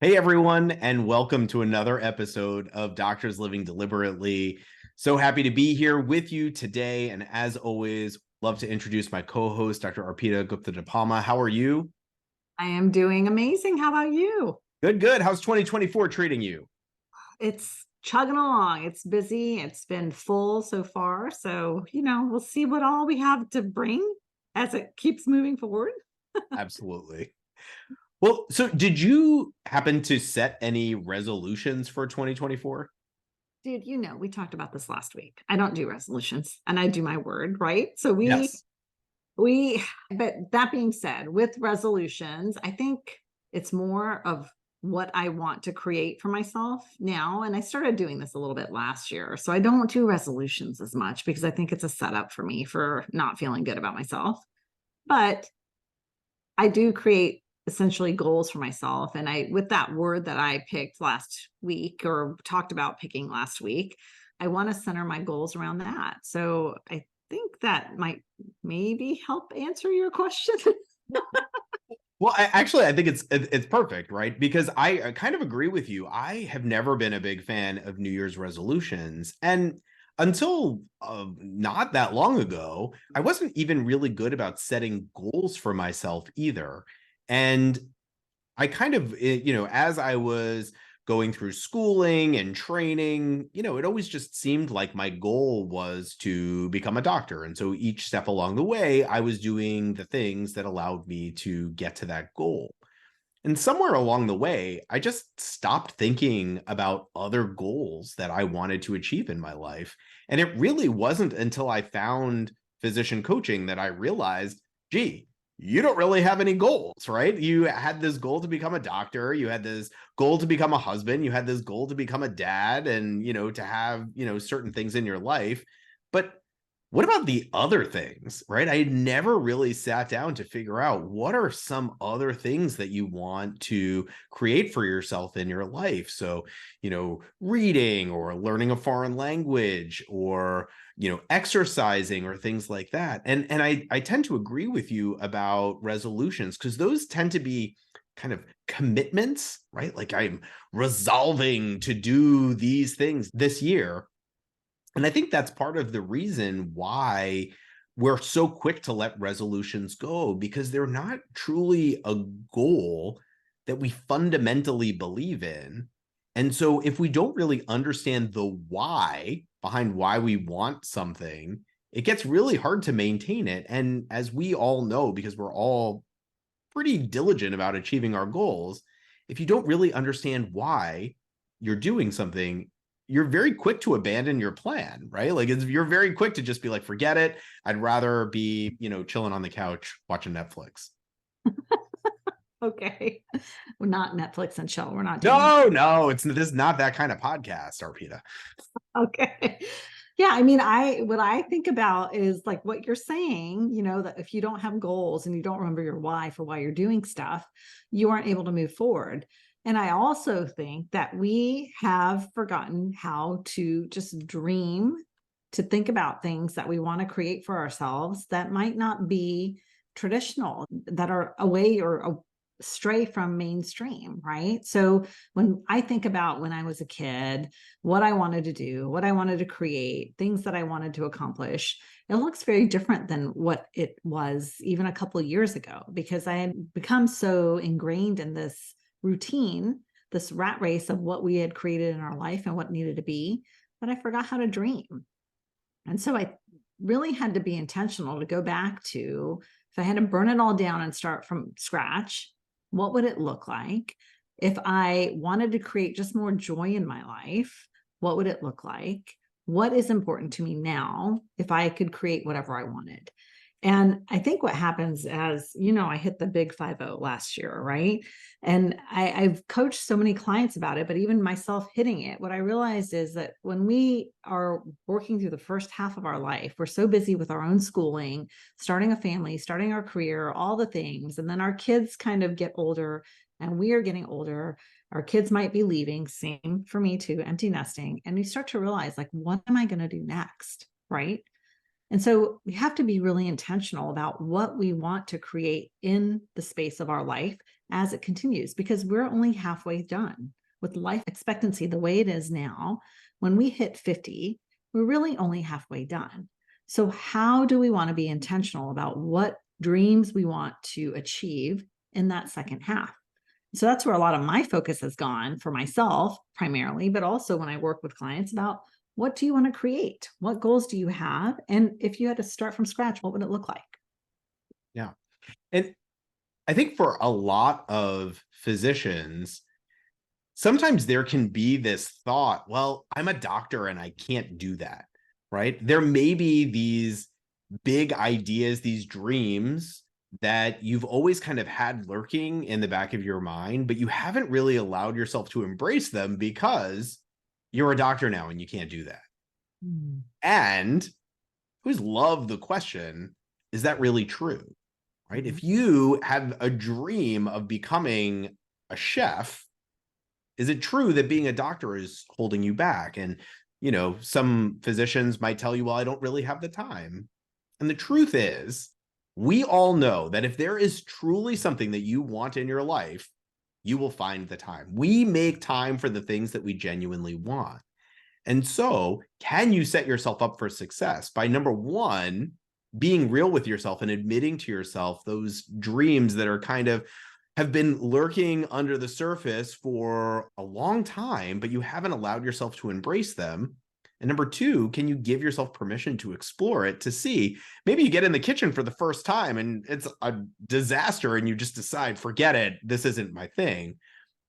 Hey everyone, and welcome to another episode of Doctors Living Deliberately. So happy to be here with you today. And as always, love to introduce my co-host, Dr. Arpita Gupta DePalma. How are you? I am doing amazing. How about you? Good, good. How's 2024 treating you? It's chugging along. It's busy. It's been full so far. So, we'll see what all we have to bring as it keeps moving forward. Absolutely. Well, so did you happen to set any resolutions for 2024? Dude, we talked about this last week. I don't do resolutions and I do my word, right? So Yes. but that being said, with resolutions, I think it's more of what I want to create for myself now. And I started doing this a little bit last year. So I don't do resolutions as much because I think it's a setup for me for not feeling good about myself. But I do create essentially goals for myself. And with that word that I picked last week or talked about picking last week, I want to center my goals around that. So I think that might maybe help answer your question. Well, I think it's perfect, right? Because I kind of agree with you. I have never been a big fan of New Year's resolutions, and until not that long ago, I wasn't even really good about setting goals for myself either. And I kind of, as I was going through schooling and training, it always just seemed like my goal was to become a doctor. And so each step along the way, I was doing the things that allowed me to get to that goal. And somewhere along the way, I just stopped thinking about other goals that I wanted to achieve in my life. And it really wasn't until I found physician coaching that I realized, gee, you don't really have any goals, right? You had this goal to become a doctor, you had this goal to become a husband, you had this goal to become a dad and, to have, certain things in your life. But what about the other things, right? I had never really sat down to figure out what are some other things that you want to create for yourself in your life. So, reading or learning a foreign language or, exercising or things like that. And I tend to agree with you about resolutions because those tend to be kind of commitments, right? Like I'm resolving to do these things this year, and I think that's part of the reason why we're so quick to let resolutions go because they're not truly a goal that we fundamentally believe in. And so if we don't really understand the why behind why we want something, it gets really hard to maintain it. And as we all know, because we're all pretty diligent about achieving our goals, if you don't really understand why you're doing something, you're very quick to abandon your plan, right? Like you're very quick to just be like, forget it. I'd rather be, chilling on the couch watching Netflix. Okay. We're not Netflix and chill. We're not doing that. No, no, this is not that kind of podcast, Arpita. Okay. Yeah, I mean, what I think about is like what you're saying, that if you don't have goals and you don't remember your why for why you're doing stuff, you aren't able to move forward. And I also think that we have forgotten how to just dream, to think about things that we want to create for ourselves that might not be traditional, that are away or stray from mainstream, right? So when I think about when I was a kid, what I wanted to do, what I wanted to create, things that I wanted to accomplish, it looks very different than what it was even a couple of years ago because I had become so ingrained in this routine, this rat race of what we had created in our life and what needed to be, that I forgot how to dream. And so I really had to be intentional to go back to, if I had to burn it all down and start from scratch, what would it look like? If I wanted to create just more joy in my life, what would it look like? What is important to me now if I could create whatever I wanted? And I think what happens as, I hit the big 5-0 last year, right? And I've coached so many clients about it, but even myself hitting it, what I realized is that when we are working through the first half of our life, we're so busy with our own schooling, starting a family, starting our career, all the things. And then our kids kind of get older and we are getting older. Our kids might be leaving, same for me too, empty nesting. And we start to realize, like, what am I going to do next? Right. And so we have to be really intentional about what we want to create in the space of our life as it continues, because we're only halfway done with life expectancy the way it is now. When we hit 50, we're really only halfway done. So how do we want to be intentional about what dreams we want to achieve in that second half? So that's where a lot of my focus has gone for myself primarily, but also when I work with clients about what do you want to create? What goals do you have? And if you had to start from scratch, what would it look like? Yeah. And I think for a lot of physicians, sometimes there can be this thought, well, I'm a doctor and I can't do that, right? There may be these big ideas, these dreams that you've always kind of had lurking in the back of your mind, but you haven't really allowed yourself to embrace them because you're a doctor now and you can't do that. And I always love the question, is that really true? Right? If you have a dream of becoming a chef, is it true that being a doctor is holding you back? And, some physicians might tell you, well, I don't really have the time. And the truth is, we all know that if there is truly something that you want in your life, you will find the time. We make time for the things that we genuinely want. And so, can you set yourself up for success by, number one, being real with yourself and admitting to yourself those dreams that are kind of have been lurking under the surface for a long time, but you haven't allowed yourself to embrace them? And number two, can you give yourself permission to explore it, to see, maybe you get in the kitchen for the first time and it's a disaster and you just decide, forget it, this isn't my thing.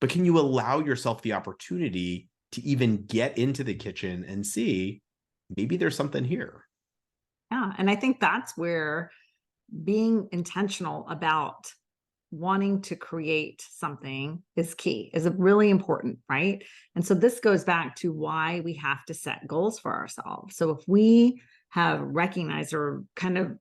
But can you allow yourself the opportunity to even get into the kitchen and see, maybe there's something here? Yeah. And I think that's where being intentional about wanting to create something is key, is really important, right? And so this goes back to why we have to set goals for ourselves. So if we have recognized or kind of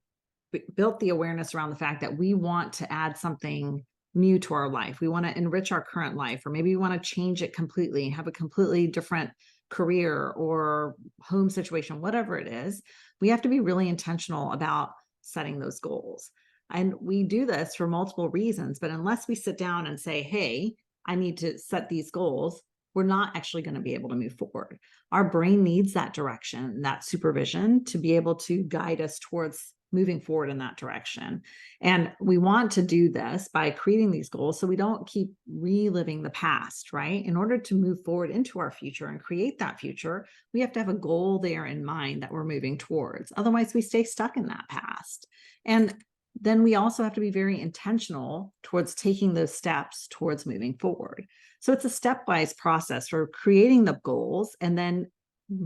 built the awareness around the fact that we want to add something new to our life, we want to enrich our current life, or maybe we want to change it completely, have a completely different career or home situation, whatever it is, we have to be really intentional about setting those goals. And we do this for multiple reasons, but unless we sit down and say, hey, I need to set these goals, we're not actually going to be able to move forward. Our brain needs that direction, that supervision to be able to guide us towards moving forward in that direction. And we want to do this by creating these goals so we don't keep reliving the past, right? In order to move forward into our future and create that future, we have to have a goal there in mind that we're moving towards. Otherwise, we stay stuck in that past. And then we also have to be very intentional towards taking those steps towards moving forward. So it's a stepwise process for creating the goals and then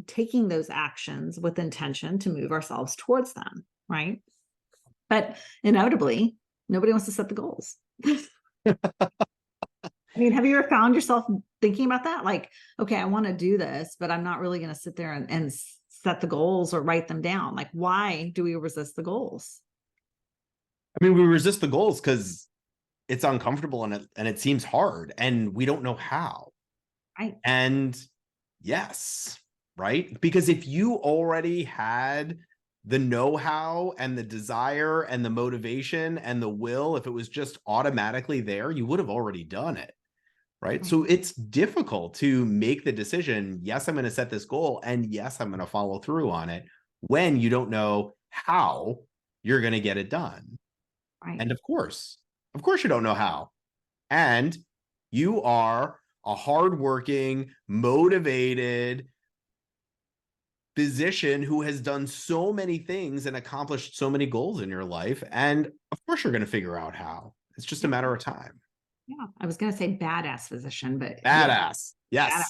taking those actions with intention to move ourselves towards them, right? But inevitably, nobody wants to set the goals. I mean, have you ever found yourself thinking about that? Like, okay, I want to do this, but I'm not really going to sit there and set the goals or write them down. Like, why do we resist the goals? I mean, we resist the goals because it's uncomfortable and it seems hard and we don't know how. Right. And yes, right? Because if you already had the know-how and the desire and the motivation and the will, if it was just automatically there, you would have already done it. Right. So it's difficult to make the decision, yes, I'm going to set this goal, and yes, I'm going to follow through on it, when you don't know how you're going to get it done. Right. And of course you don't know how. And you are a hardworking, motivated physician who has done so many things and accomplished so many goals in your life. And of course you're going to figure out how. It's just a matter of time. Yeah. I was going to say badass physician, but badass. Yeah, Yes. badass.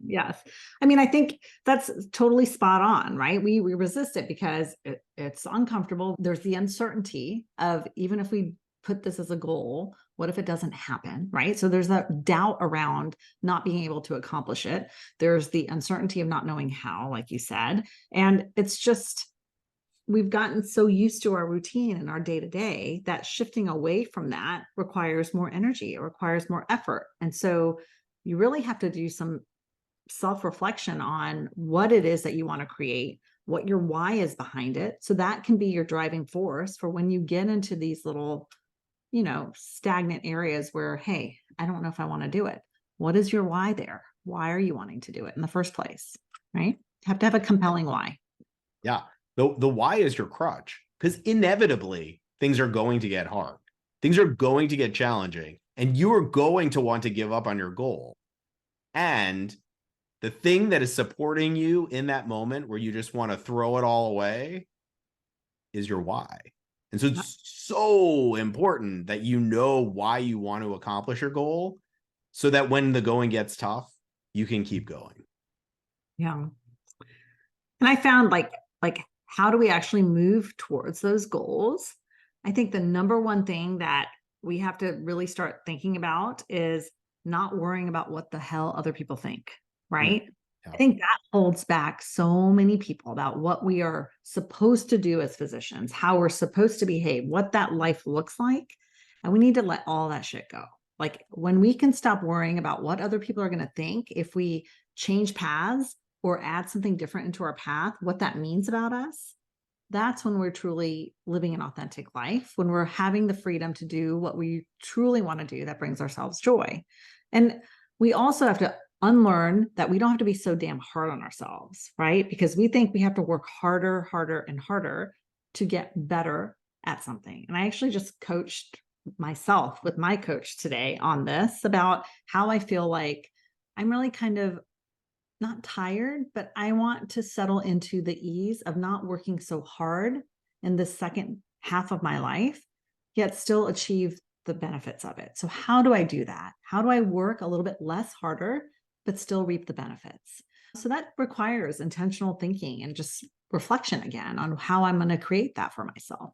Yes. I mean, I think that's totally spot on, right? We resist it because it's uncomfortable. There's the uncertainty of, even if we put this as a goal, what if it doesn't happen, right? So there's that doubt around not being able to accomplish it. There's the uncertainty of not knowing how, like you said. And it's just, we've gotten so used to our routine and our day to day that shifting away from that requires more energy, it requires more effort. And so you really have to do some self-reflection on what it is that you want to create, what your why is behind it. So that can be your driving force for when you get into these little stagnant areas where, hey, I don't know if I want to do it. What is your why there? Why are you wanting to do it in the first place? Right? You have to have a compelling why. Yeah. The why is your crutch, because inevitably things are going to get hard. Things are going to get challenging, and you are going to want to give up on your goal. And the thing that is supporting you in that moment where you just want to throw it all away is your why. And so it's so important that you know why you want to accomplish your goal, so that when the going gets tough, you can keep going. Yeah. And I found like how do we actually move towards those goals? I think the number one thing that we have to really start thinking about is not worrying about what the hell other people think, right? I Yeah. think that holds back so many people about what we are supposed to do as physicians, how we're supposed to behave, what that life looks like. And we need to let all that shit go. Like when we can stop worrying about what other people are going to think, if we change paths or add something different into our path, what that means about us, that's when we're truly living an authentic life, when we're having the freedom to do what we truly want to do that brings ourselves joy. And we also have to unlearn that we don't have to be so damn hard on ourselves, right? Because we think we have to work harder, harder, and harder to get better at something. And I actually just coached myself with my coach today on this about how I feel like I'm really kind of not tired, but I want to settle into the ease of not working so hard in the second half of my life, yet still achieve the benefits of it. So, how do I do that? How do I work a little bit less harder, but still reap the benefits? So, that requires intentional thinking and just reflection again on how I'm going to create that for myself.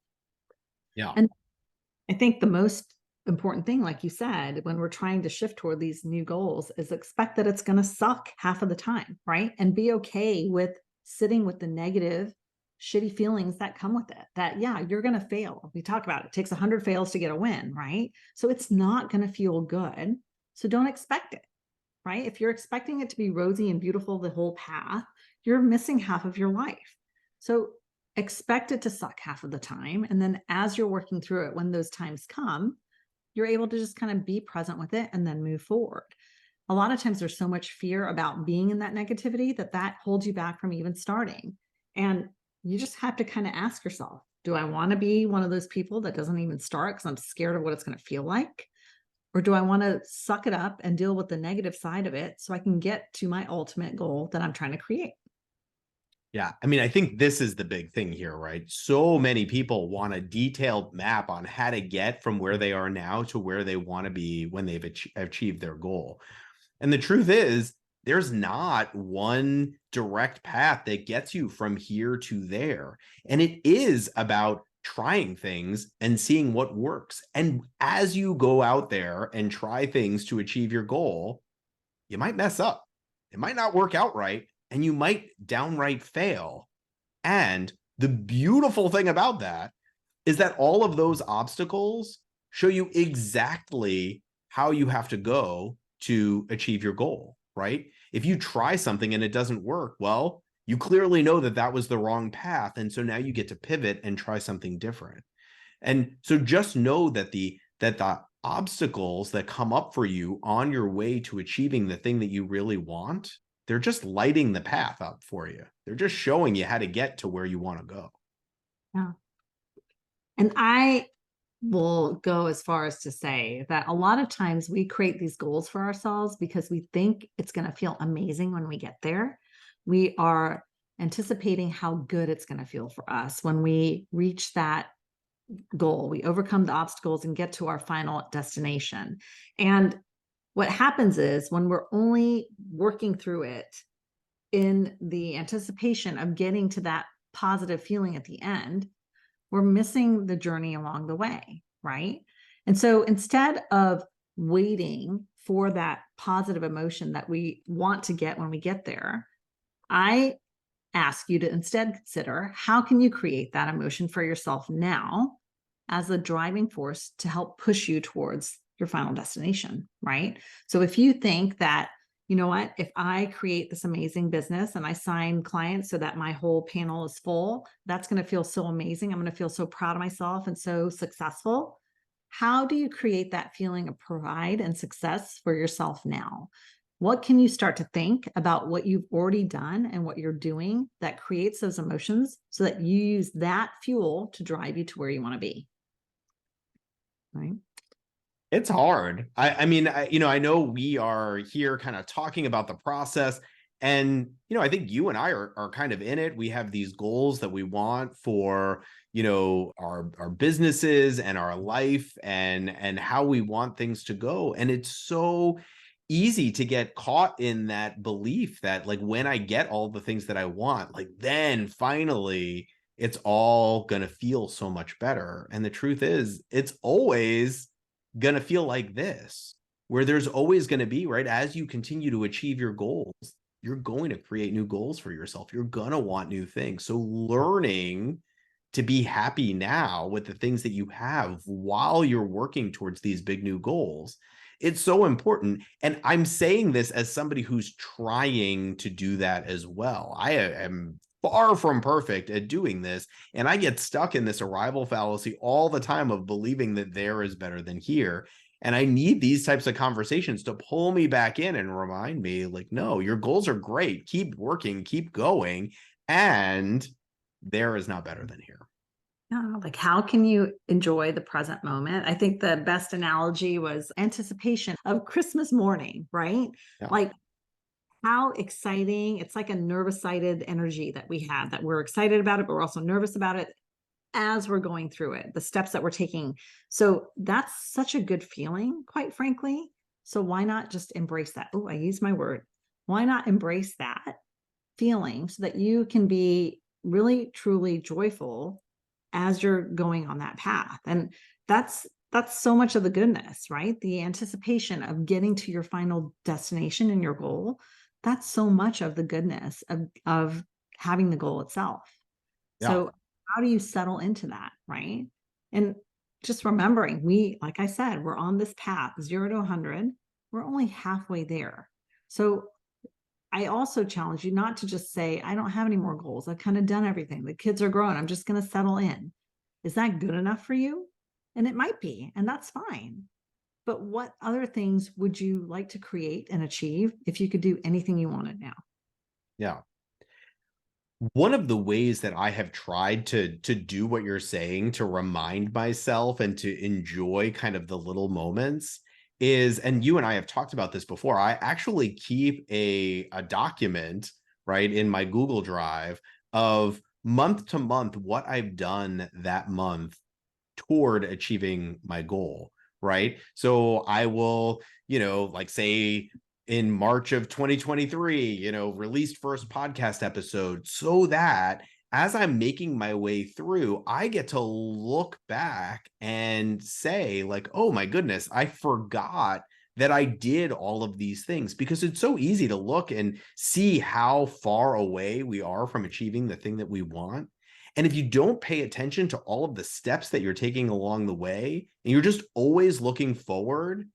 Yeah. And I think the most important thing, like you said, when we're trying to shift toward these new goals is expect that it's going to suck half of the time, right? And be okay with sitting with the negative, shitty feelings that come with it. That, yeah, you're going to fail. We talk about it. It takes 100 fails to get a win, right? So it's not going to feel good. So don't expect it, right? If you're expecting it to be rosy and beautiful the whole path, you're missing half of your life. So expect it to suck half of the time. And then as you're working through it, when those times come, you're able to just kind of be present with it and then move forward. A lot of times there's so much fear about being in that negativity that holds you back from even starting. And you just have to kind of ask yourself, do I want to be one of those people that doesn't even start because I'm scared of what it's going to feel like? Or do I want to suck it up and deal with the negative side of it so I can get to my ultimate goal that I'm trying to create? Yeah. I mean, I think this is the big thing here, right? So many people want a detailed map on how to get from where they are now to where they want to be when they've achieved their goal. And the truth is, there's not one direct path that gets you from here to there. And it is about trying things and seeing what works. And as you go out there and try things to achieve your goal, you might mess up. It might not work out right, and you might downright fail. And the beautiful thing about that is that all of those obstacles show you exactly how you have to go to achieve your goal, right? If you try something and it doesn't work, well, you clearly know that that was the wrong path. And so now you get to pivot and try something different. And so just know that the obstacles that come up for you on your way to achieving the thing that you really want, they're just lighting the path up for you. They're just showing you how to get to where you want to go. Yeah. And I will go as far as to say that a lot of times we create these goals for ourselves because we think it's going to feel amazing when we get there. We are anticipating how good it's going to feel for us when we reach that goal. We overcome the obstacles and get to our final destination. And what happens is when we're only working through it in the anticipation of getting to that positive feeling at the end, we're missing the journey along the way, right? And so instead of waiting for that positive emotion that we want to get when we get there, I ask you to instead consider how can you create that emotion for yourself now as a driving force to help push you towards your final destination, right? So if you think that, you know what, if I create this amazing business and I sign clients so that my whole panel is full, that's going to feel so amazing. I'm going to feel so proud of myself and so successful. how do you create that feeling of pride and success for yourself now? What can you start to think about what you've already done and what you're doing that creates those emotions so that you use that fuel to drive you to where you want to be? Right. It's hard. I mean, I know we are here kind of talking about the process. And, I think you and I are kind of in it. We have these goals that we want for, our businesses and our life and how we want things to go. And it's so easy to get caught in that belief that like when I get all the things that I want, like then finally it's all gonna feel so much better. And the truth is, it's always gonna feel like this, where there's always gonna be, right, as you continue to achieve your goals, you're going to create new goals for yourself. You're gonna want new things. So learning to be happy now with the things that you have while you're working towards these big new goals, it's so important. And I'm saying this as somebody who's trying to do that as well. I am far from perfect at doing this. And I get stuck in this arrival fallacy all the time of believing that there is better than here. And I need these types of conversations to pull me back in and remind me, like, no, your goals are great. Keep working, keep going. And there is not better than here. Yeah, like how can you enjoy the present moment? I think the best analogy was anticipation of Christmas morning, right? Yeah. Like how exciting. It's like a nervous-sided energy that we have that we're excited about it, but we're also nervous about it as we're going through it, the steps that we're taking. So that's such a good feeling, quite frankly. So why not just embrace that? Oh, I use my word. Why not embrace that feeling so that you can be really, truly joyful as you're going on that path? And that's so much of the goodness, right? The anticipation of getting to your final destination and your goal. That's so much of the goodness of having the goal itself. Yeah. So how do you settle into that, right? And just remembering, like I said, we're on this path, 0 to 100. We're only halfway there. So I also challenge you not to just say, I don't have any more goals. I've kind of done everything. The kids are growing. I'm just going to settle in. Is that good enough for you? And it might be, and that's fine. But what other things would you like to create and achieve if you could do anything you wanted now? Yeah. One of the ways that I have tried to do what you're saying, to remind myself and to enjoy kind of the little moments is, and you and I have talked about this before, I actually keep a document, right, in my Google Drive of month to month what I've done that month toward achieving my goal, right? So I will, like say in March of 2023, released first podcast episode so that as I'm making my way through, I get to look back and say, like, oh my goodness, I forgot that I did all of these things, because it's so easy to look and see how far away we are from achieving the thing that we want. And if you don't pay attention to all of the steps that you're taking along the way, and you're just always looking forward,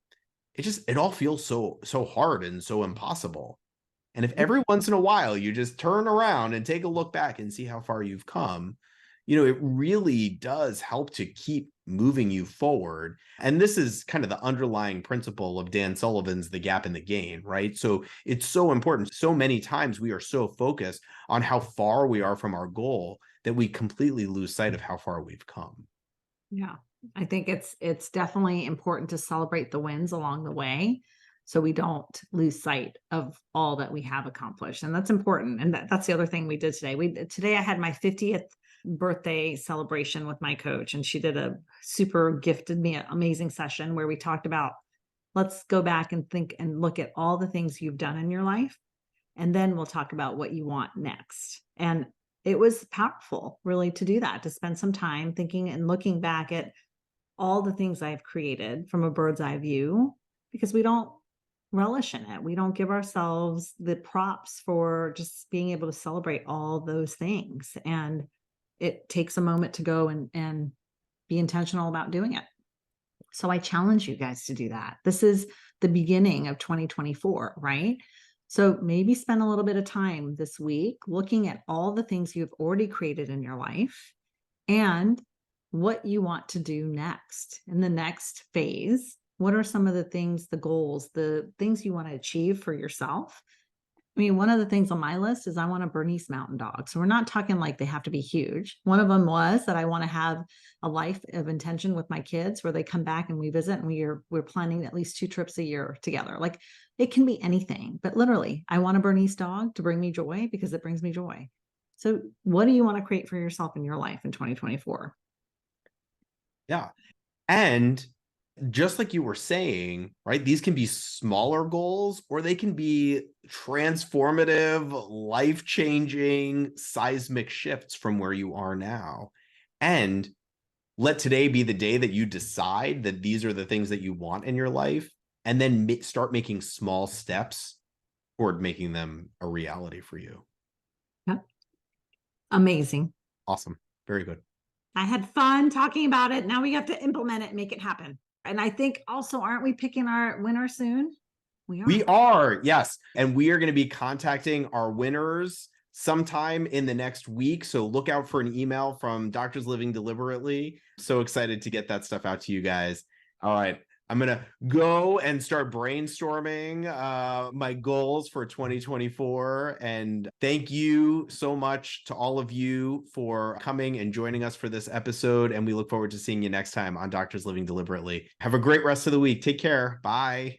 it all feels so hard and so impossible. And if every once in a while you just turn around and take a look back and see how far you've come, it really does help to keep moving you forward. And this is kind of the underlying principle of Dan Sullivan's The Gap in the Gain, right? So it's so important. So many times we are so focused on how far we are from our goal that we completely lose sight of how far we've come. Yeah. I think it's definitely important to celebrate the wins along the way so we don't lose sight of all that we have accomplished. And that's important. And that's the other thing we did today. Today I had my 50th birthday celebration with my coach, and she did a super gifted me an amazing session where we talked about, let's go back and think and look at all the things you've done in your life, and then we'll talk about what you want next. And it was powerful really to do that, to spend some time thinking and looking back at all the things I've created from a bird's eye view, because we don't relish in it. We don't give ourselves the props for just being able to celebrate all those things. And it takes a moment to go and be intentional about doing it. So I challenge you guys to do that. This is the beginning of 2024, right? So maybe spend a little bit of time this week looking at all the things you've already created in your life and what you want to do next in the next phase. What are some of the things, the goals, the things you want to achieve for yourself? I mean, one of the things on my list is I want a Bernese Mountain Dog. So we're not talking like they have to be huge. One of them was that I want to have a life of intention with my kids where they come back and we visit, and we're planning at least 2 trips a year together. Like, it can be anything, but literally, I want a Bernese dog to bring me joy because it brings me joy. So what do you want to create for yourself in your life in 2024? Yeah. And just like you were saying, right, these can be smaller goals or they can be transformative, life-changing, seismic shifts from where you are now. And let today be the day that you decide that these are the things that you want in your life, and then start making small steps toward making them a reality for you. Yeah. Amazing. Awesome. Very good. I had fun talking about it. Now we have to implement it and make it happen. And I think also, aren't we picking our winner soon? We are, yes. And we are going to be contacting our winners sometime in the next week. So look out for an email from Doctors Living Deliberately. So excited to get that stuff out to you guys. All right. I'm going to go and start brainstorming my goals for 2024. And thank you so much to all of you for coming and joining us for this episode. And we look forward to seeing you next time on Doctors Living Deliberately. Have a great rest of the week. Take care. Bye.